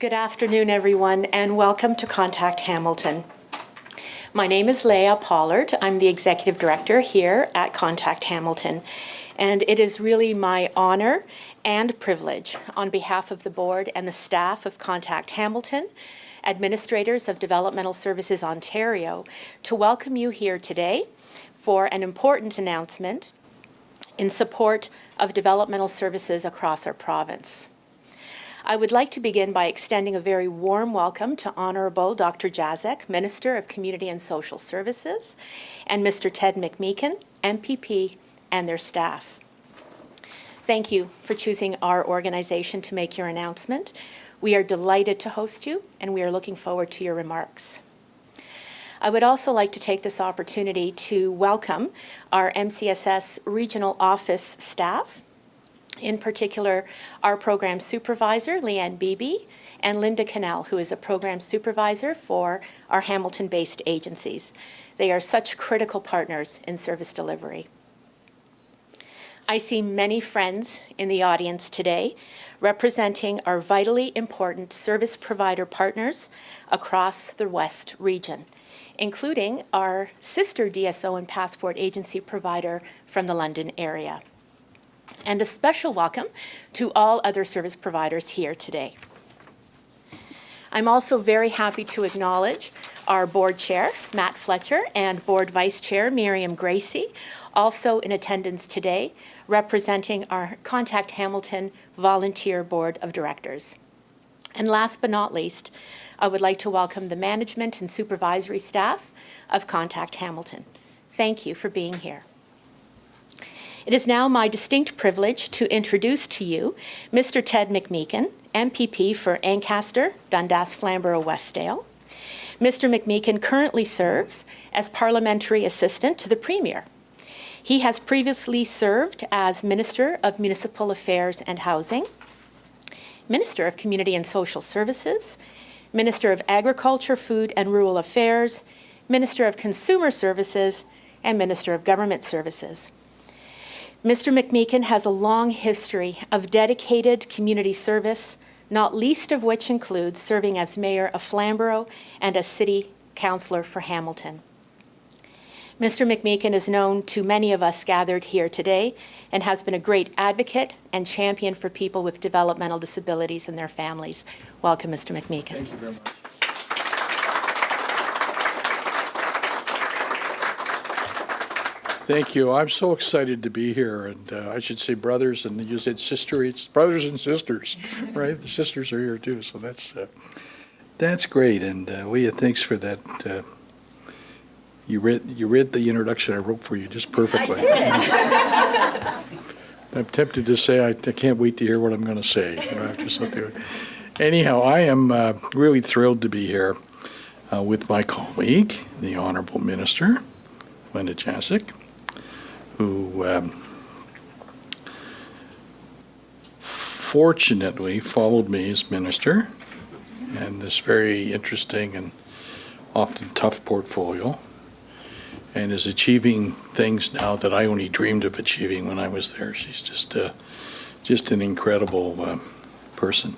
Good afternoon, everyone, and welcome to Contact Hamilton. My name is Leah Pollard. I'm the Executive Director here at Contact Hamilton, and it is really my honor and privilege on behalf of the board and the staff of Contact Hamilton, administrators of Developmental Services Ontario, to welcome you here today for an important announcement in support of developmental services across our province. I would like to begin by extending a very warm welcome to Honourable Dr. Jacek, Minister of Community and Social Services, and Mr. Ted McMeekin, MPP, and their staff. Thank you for choosing our organization to make your announcement. We are delighted to host you, and we are looking forward to your remarks. I would also like to take this opportunity to welcome our MCSS regional office staff, in particular, our program supervisor, Leanne Beebe, and Linda Cannell, who is a program supervisor for our Hamilton-based agencies. They are such critical partners in service delivery. I see many friends in the audience today representing our vitally important service provider partners across the West region, including our sister DSO and passport agency provider from the London area. And a special welcome to all other service providers here today. I'm also very happy to acknowledge our board chair, Matt Fletcher, and board vice chair, Miriam Gracie, also in attendance today, representing our Contact Hamilton Volunteer Board of Directors. And last but not least, I would like to welcome the management and supervisory staff of Contact Hamilton. Thank you for being here. It is now my distinct privilege to introduce to you Mr. Ted McMeekin, MPP for Ancaster, Dundas, Flamborough, Westdale. Mr. McMeekin currently serves as Parliamentary Assistant to the Premier. He has previously served as Minister of Municipal Affairs and Housing, Minister of Community and Social Services, Minister of Agriculture, Food and Rural Affairs, Minister of Consumer Services, and Minister of Government Services. Mr. McMeekin has a long history of dedicated community service, not least of which includes serving as Mayor of Flamborough and as City Councillor for Hamilton. Mr. McMeekin is known to many of us gathered here today and has been a great advocate and champion for people with developmental disabilities and their families. Welcome, Mr. McMeekin. Thank you very much. Thank you. I'm so excited to be here, and I should say brothers, and you said sister. It's brothers and sisters, right? The sisters are here too, so that's great. And Leah, thanks for that. You read the introduction I wrote for you just perfectly. I did. I'm tempted to say I can't wait to hear what I'm going to say. After something. Anyhow, I am really thrilled to be here with my colleague, the Honourable Minister, Linda Jacek, who fortunately followed me as minister and this very interesting and often tough portfolio, and is achieving things now that I only dreamed of achieving when I was there. She's just an incredible person.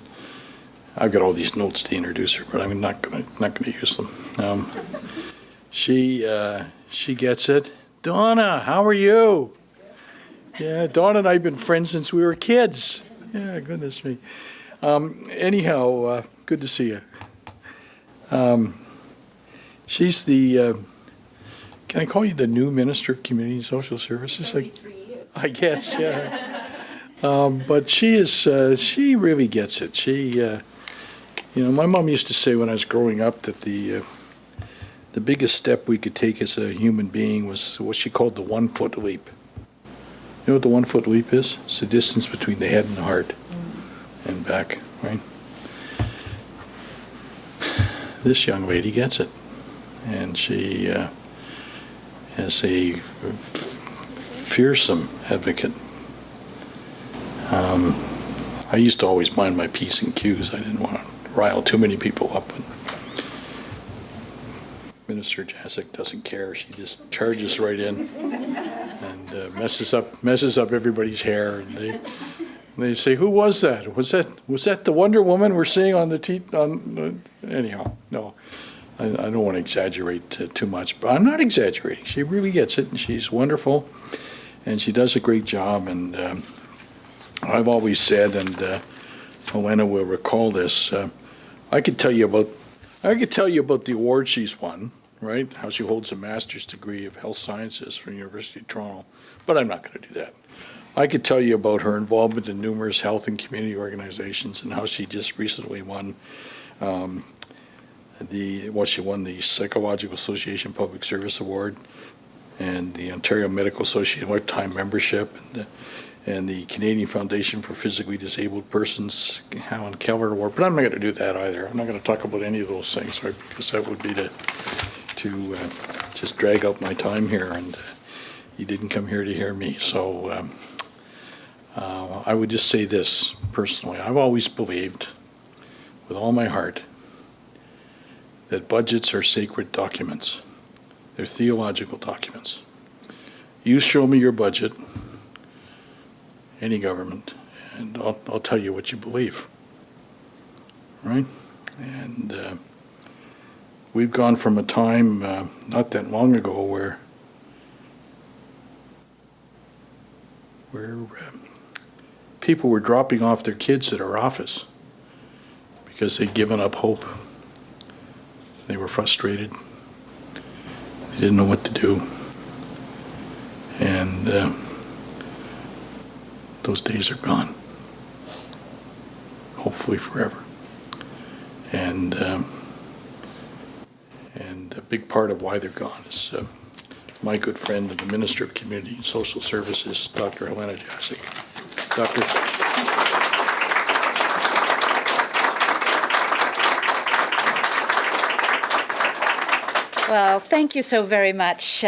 I've got all these notes to introduce her, but I'm not gonna use them. She gets it. Donna, how are you? Yeah, Donna and I have been friends since we were kids. Yeah, goodness me. Anyhow, good to see you. She's the, can I call you the new Minister of Community and Social Services? 73 years. I guess, yeah. But she really gets it. She, my mom used to say when I was growing up that the biggest step we could take as a human being was what she called the 1 foot leap. You know what the 1 foot leap is? It's the distance between the head and the heart and back, right? This young lady gets it. And she is a fearsome advocate. I used to always mind my P's and Q's. I didn't want to rile too many people up. And Minister Jacek doesn't care. She just charges right in and messes up everybody's hair. And They say, who was that? Was that the Wonder Woman we're seeing on the anyhow, no. I don't want to exaggerate too much, but I'm not exaggerating. She really gets it, and she's wonderful, and she does a great job. And I've always said, and Helena will recall this, I could tell you about the award she's won, right? How she holds a master's degree of health sciences from the University of Toronto, but I'm not going to do that. I could tell you about her involvement in numerous health and community organizations and how she just recently won she won the Psychological Association Public Service Award and the Ontario Medical Association Lifetime Membership and the Canadian Foundation for Physically Disabled Persons Helen Keller Award. But I'm not going to do that either. I'm not going to talk about any of those things, right, because that would be to just drag out my time here, and you didn't come here to hear me. So I would just say this personally. I've always believed with all my heart that budgets are sacred documents. They're theological documents. You show me your budget, any government, and I'll tell you what you believe, right? And we've gone from a time not that long ago where people were dropping off their kids at our office because they'd given up hope. They were frustrated. They didn't know what to do. And those days are gone, hopefully forever. And a big part of why they're gone is my good friend and the Minister of Community and Social Services, Dr. Helena Jasic. Doctor. Well, thank you so very much,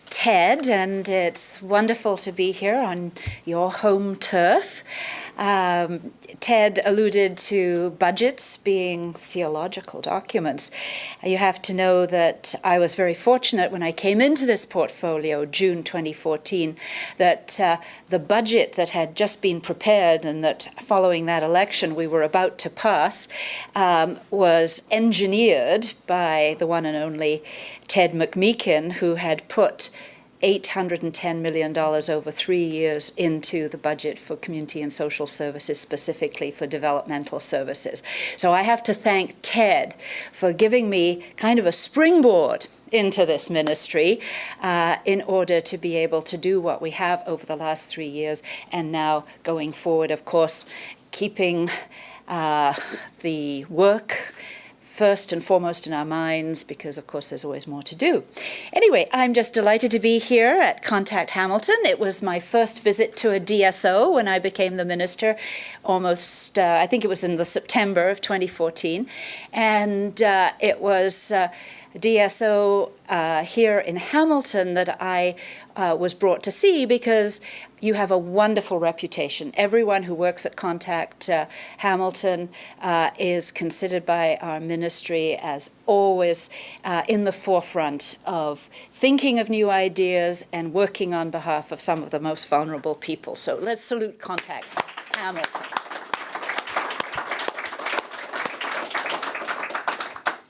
Ted, and it's wonderful to be here on your home turf. Ted alluded to budgets being theological documents. You have to know that I was very fortunate when I came into this portfolio, June 2014, that the budget that had just been prepared and that following that election we were about to pass was engineered by the one and only Ted McMeekin, who had put $810 million over 3 years into the budget for community and social services, specifically for developmental services. So I have to thank Ted for giving me kind of a springboard into this ministry in order to be able to do what we have over the last 3 years, and now going forward, of course, keeping the work first and foremost in our minds, because of course there's always more to do. Anyway, I'm just delighted to be here at Contact Hamilton. It was my first visit to a DSO when I became the minister, almost, I think it was in the September of 2014. And it was DSO here in Hamilton that I was brought to see, because you have a wonderful reputation. Everyone who works at Contact Hamilton is considered by our ministry as always in the forefront of thinking of new ideas and working on behalf of some of the most vulnerable people. So let's salute Contact Hamilton.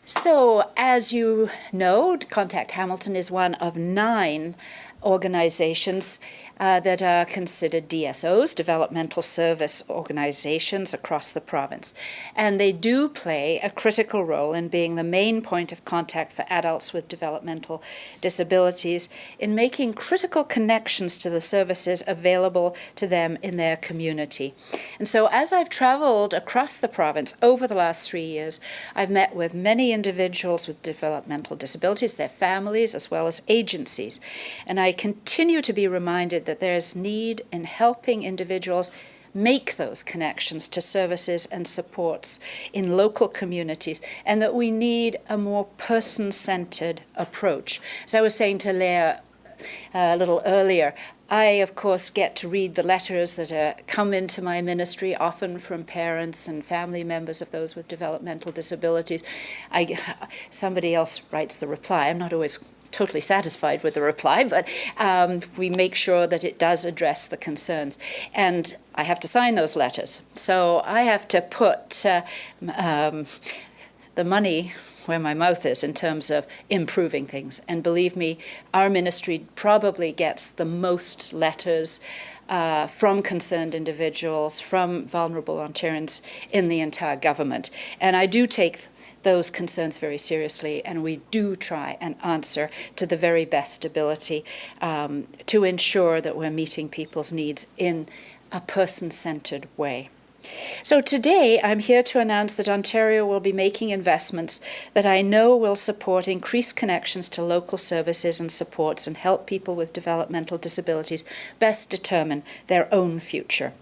So, as you know, Contact Hamilton is one of 9 organizations that are considered DSOs, developmental service organizations across the province. And they do play a critical role in being the main point of contact for adults with developmental disabilities in making critical connections to the services available to them in their community. And so as I've traveled across the province over the last 3 years, I've met with many individuals with developmental disabilities, their families, as well as agencies. And I continue to be reminded that there's need in helping individuals make those connections to services and supports in local communities, and that we need a more person-centered approach. As I was saying to Leah a little earlier, I, of course, get to read the letters that come into my ministry, often from parents and family members of those with developmental disabilities. Somebody else writes the reply. I'm not always totally satisfied with the reply, but we make sure that it does address the concerns. And I have to sign those letters. So I have to put the money where my mouth is in terms of improving things. And believe me, our ministry probably gets the most letters from concerned individuals, from vulnerable Ontarians in the entire government. And I do take those concerns very seriously, and we do try and answer to the very best ability to ensure that we're meeting people's needs in a person-centered way. So today, I'm here to announce that Ontario will be making investments that I know will support increased connections to local services and supports and help people with developmental disabilities best determine their own future.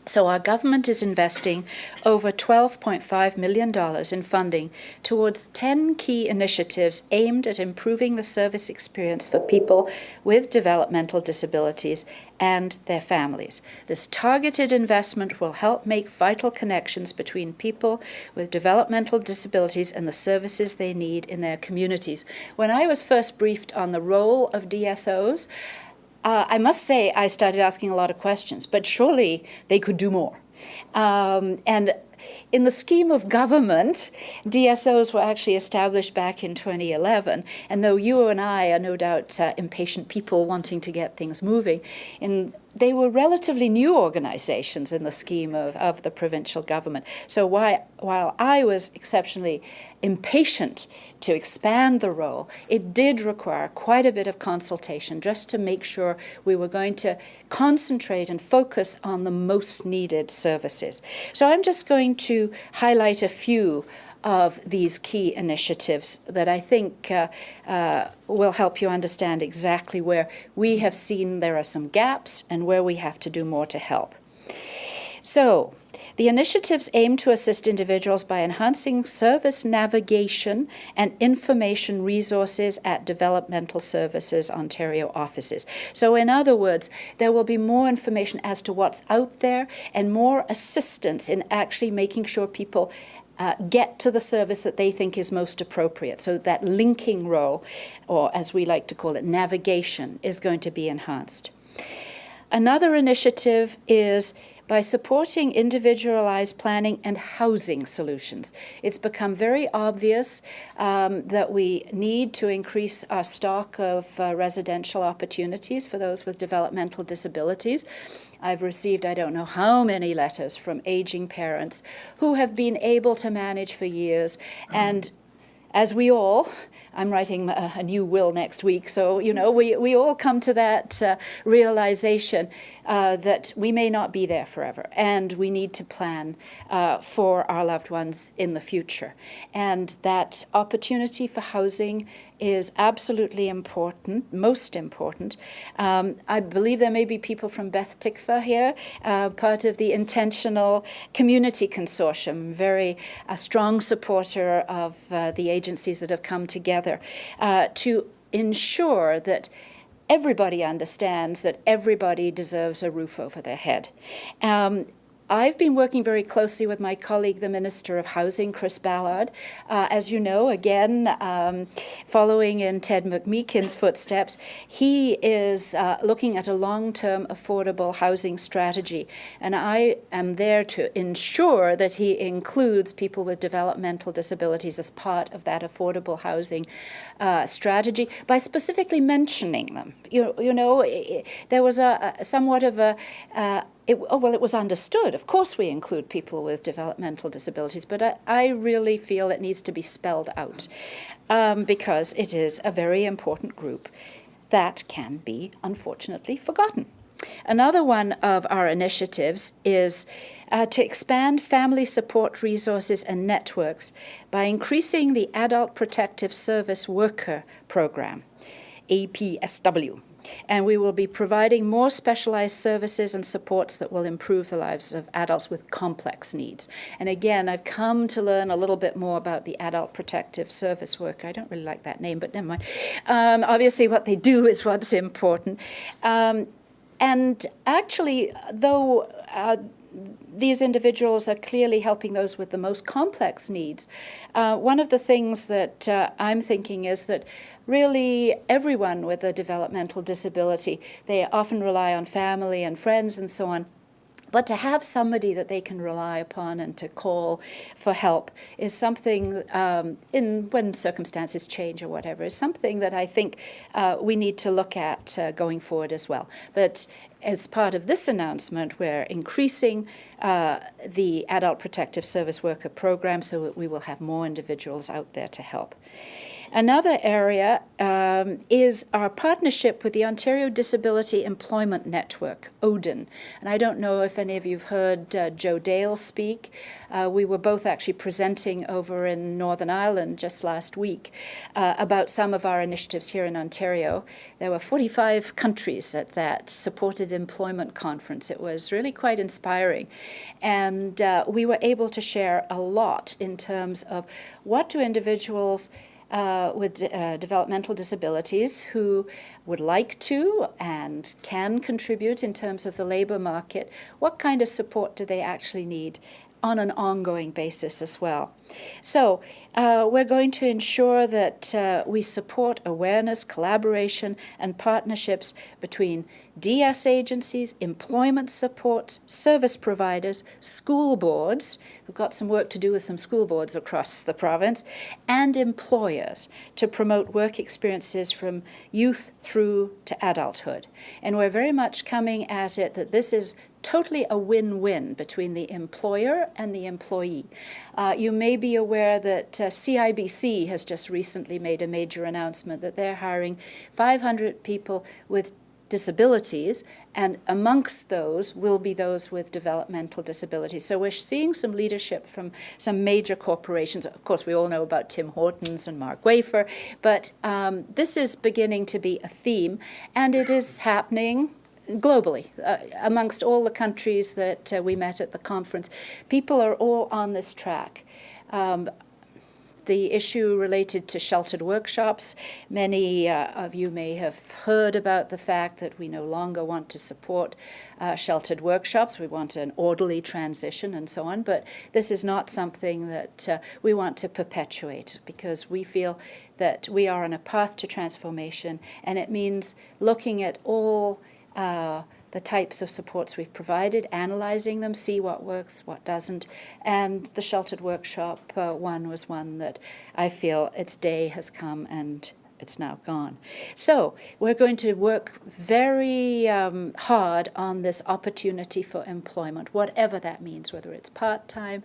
So our government is investing over $12.5 million in funding towards 10 key initiatives aimed at improving the service experience for people with developmental disabilities and their families. This targeted investment will help make vital connections between people with developmental disabilities and the services they need in their communities. When I was first briefed on the role of DSOs, I must say I started asking a lot of questions, but surely they could do more. And in the scheme of government, DSOs were actually established back in 2011. And though you and I are no doubt impatient people wanting to get things moving, they were relatively new organizations in the scheme of the provincial government. So while I was exceptionally impatient to expand the role, it did require quite a bit of consultation just to make sure we were going to concentrate and focus on the most needed services. So I'm just going to highlight a few of these key initiatives that I think will help you understand exactly where we have seen there are some gaps and where we have to do more to help. So, the initiatives aim to assist individuals by enhancing service navigation and information resources at Developmental Services Ontario offices. So in other words, there will be more information as to what's out there and more assistance in actually making sure people get to the service that they think is most appropriate. So that linking role, or as we like to call it, navigation, is going to be enhanced. Another initiative is by supporting individualized planning and housing solutions. It's become very obvious that we need to increase our stock of residential opportunities for those with developmental disabilities. I've received I don't know how many letters from aging parents who have been able to manage for years, and as we all, I'm writing a new will next week, so, you know, we all come to that realization that we may not be there forever, and we need to plan for our loved ones in the future. And that opportunity for housing is absolutely important, most important. I believe there may be people from Beth Tikva here, part of the Intentional Community Consortium, very strong supporter of the agencies that have come together to ensure that everybody understands that everybody deserves a roof over their head. I've been working very closely with my colleague, the Minister of Housing, Chris Ballard. As you know, again, following in Ted McMeekin's footsteps, he is looking at a long-term affordable housing strategy. And I am there to ensure that he includes people with developmental disabilities as part of that affordable housing strategy by specifically mentioning them. You know, there was somewhat of a it was understood. Of course we include people with developmental disabilities, but I really feel it needs to be spelled out because it is a very important group that can be, unfortunately, forgotten. Another one of our initiatives is to expand family support resources and networks by increasing the Adult Protective Service Worker Program, APSW. And we will be providing more specialized services and supports that will improve the lives of adults with complex needs. And again, I've come to learn a little bit more about the Adult Protective Service Worker. I don't really like that name, but never mind. Obviously, what they do is what's important. And actually, though these individuals are clearly helping those with the most complex needs. One of the things that I'm thinking is that really everyone with a developmental disability, they often rely on family and friends and so on. But to have somebody that they can rely upon and to call for help is something, when circumstances change or whatever, is something that I think we need to look at going forward as well. But as part of this announcement, we're increasing the Adult Protective Service Worker program so that we will have more individuals out there to help. Another area is our partnership with the Ontario Disability Employment Network, ODIN. And I don't know if any of you have heard Joe Dale speak. We were both actually presenting over in Northern Ireland just last week about some of our initiatives here in Ontario. There were 45 countries at that supported employment conference. It was really quite inspiring. And we were able to share a lot in terms of what do individuals with developmental disabilities who would like to and can contribute in terms of the labor market, what kind of support do they actually need on an ongoing basis as well. So we're going to ensure that we support awareness, collaboration, and partnerships between DS agencies, employment support, service providers, school boards, we've got some work to do with some school boards across the province, and employers to promote work experiences from youth through to adulthood. And we're very much coming at it that this is totally a win-win between the employer and the employee. You may be aware that CIBC has just recently made a major announcement that they're hiring 500 people with disabilities, and amongst those will be those with developmental disabilities. So we're seeing some leadership from some major corporations. Of course, we all know about Tim Hortons and Mark Wafer, but this is beginning to be a theme, and it is happening globally, amongst all the countries that we met at the conference. People are all on this track. The issue related to sheltered workshops, many of you may have heard about the fact that we no longer want to support sheltered workshops. We want an orderly transition and so on, but this is not something that we want to perpetuate, because we feel that we are on a path to transformation, and it means looking at all the types of supports we've provided, analyzing them, see what works, what doesn't. And the sheltered workshop one was one that I feel its day has come and it's now gone. So we're going to work very hard on this opportunity for employment, whatever that means, whether it's part-time,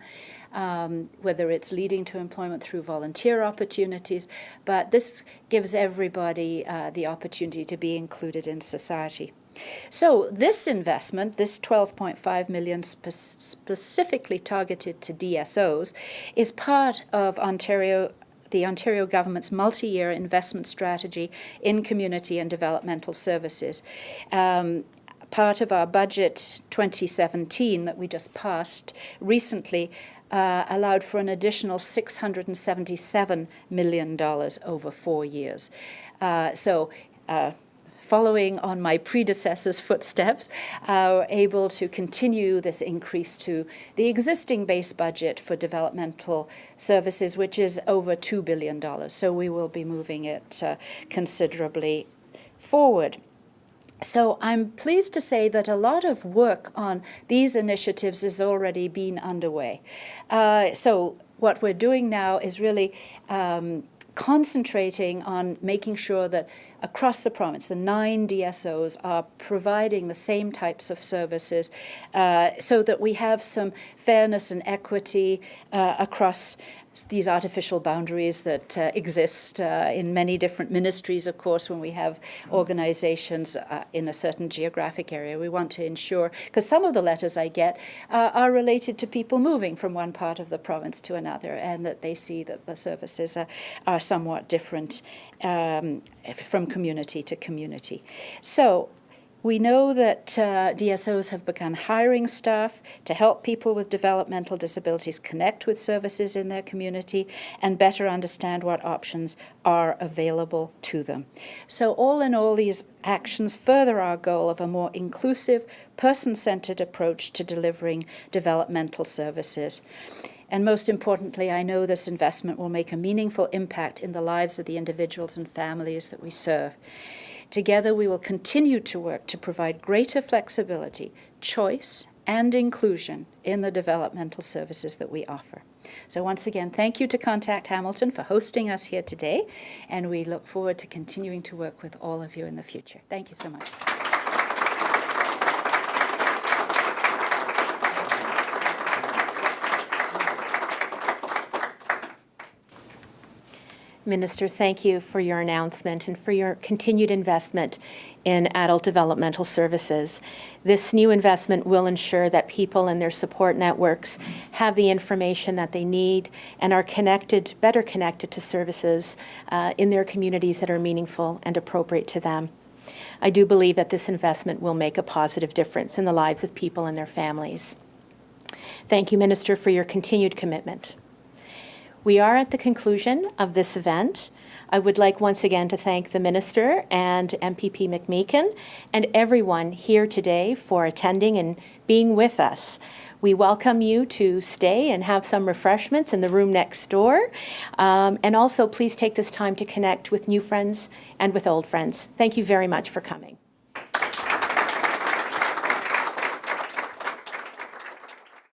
whether it's leading to employment through volunteer opportunities. But this gives everybody the opportunity to be included in society. So this investment, this $12.5 million specifically targeted to DSOs, is part of the Ontario government's multi-year investment strategy in community and developmental services. Part of our budget 2017 that we just passed recently allowed for an additional $677 million over 4 years. Following on my predecessor's footsteps, able to continue this increase to the existing base budget for developmental services, which is over $2 billion. So we will be moving it considerably forward. So I'm pleased to say that a lot of work on these initiatives has already been underway. So what we're doing now is really concentrating on making sure that across the province, the 9 DSOs are providing the same types of services so that we have some fairness and equity across these artificial boundaries that exist in many different ministries, of course, when we have organizations in a certain geographic area. We want to ensure, because some of the letters I get are related to people moving from one part of the province to another, and that they see that the services are somewhat different from community to community. So We know that DSOs have begun hiring staff to help people with developmental disabilities connect with services in their community and better understand what options are available to them. So all in all, these actions further our goal of a more inclusive, person-centered approach to delivering developmental services. And most importantly, I know this investment will make a meaningful impact in the lives of the individuals and families that we serve. Together, we will continue to work to provide greater flexibility, choice, and inclusion in the developmental services that we offer. So once again, thank you to Contact Hamilton for hosting us here today, and we look forward to continuing to work with all of you in the future. Thank you so much. Minister, thank you for your announcement and for your continued investment in adult developmental services. This new investment will ensure that people and their support networks have the information that they need and are connected, better connected to services in their communities that are meaningful and appropriate to them. I do believe that this investment will make a positive difference in the lives of people and their families. Thank you, Minister, for your continued commitment. We are at the conclusion of this event. I would like once again to thank the Minister and MPP McMeekin and everyone here today for attending and being with us. We welcome you to stay and have some refreshments in the room next door. And also, please take this time to connect with new friends and with old friends. Thank you very much for coming.